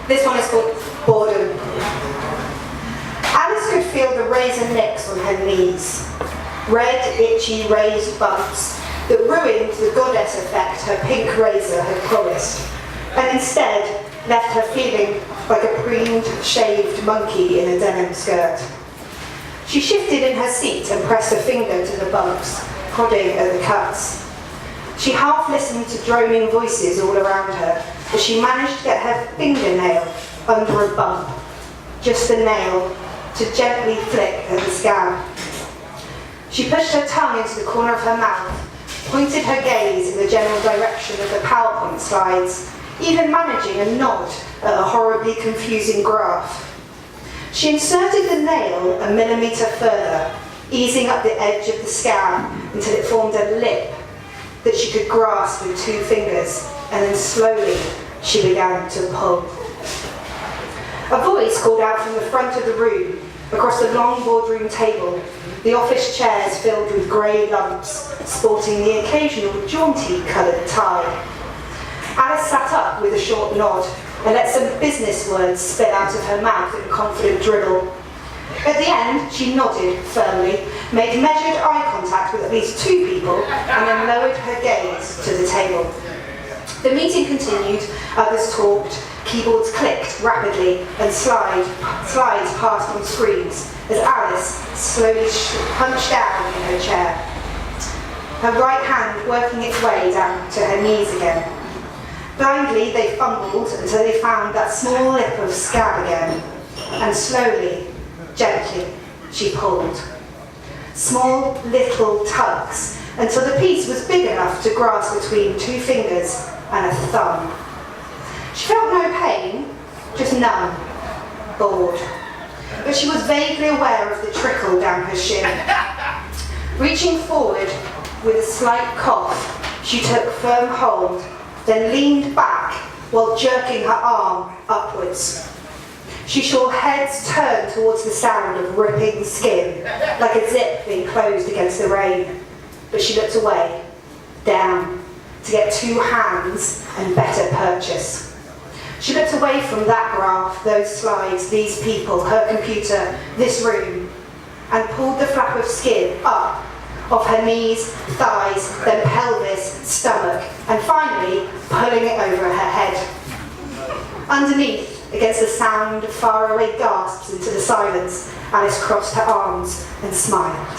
This one is called Boredom. Alice could feel the razor nicks on her knees, red, itchy, raised bumps that ruined the goddess effect her pink razor had promised, and instead left her feeling like a preened, shaved monkey in a denim skirt. She shifted in her seat and pressed a finger to the bumps, prodding at the cuts. She half listened to droning voices all around her as she managed to get her fingernail under a bump, just the nail, to gently flick at the scab. She pushed her tongue into the corner of her mouth, pointed her gaze in the general direction of the PowerPoint slides, even managing a nod at a horribly confusing graph. She inserted the nail a millimetre further, easing up the edge of the scab until it formed a lip that she could grasp with 2 fingers, and then slowly she began to pull. A voice called out from the front of the room, across the long boardroom table, the office chairs filled with grey lumps, sporting the occasional jaunty coloured tie. Alice sat up with a short nod and let some business words spill out of her mouth in confident dribble. At the end, she nodded firmly, made measured eye contact with at least 2 people, and then lowered her gaze to the table. The meeting continued, others talked, keyboards clicked rapidly, and slides passed on screens as Alice slowly hunched down in her chair, her right hand working its way down to her knees again. Blindly, they fumbled until they found that small lip of scab again, and slowly, gently, she pulled. Small, little tugs, until the piece was big enough to grasp between 2 fingers and a thumb. She felt no pain, just numb, bored. But she was vaguely aware of the trickle down her shin. Reaching forward with a slight cough, she took firm hold, then leaned back while jerking her arm upwards. She saw heads turn towards the sound of ripping skin, like a zip being closed against the rain. But she looked away, down, to get 2 hands and better purchase. She looked away from that graph, those slides, these people, her computer, this room, and pulled the flap of skin up off her knees, thighs, then pelvis, stomach, and finally pulling it over her head. Underneath, against the sound of faraway gasps into the silence, Alice crossed her arms and smiled.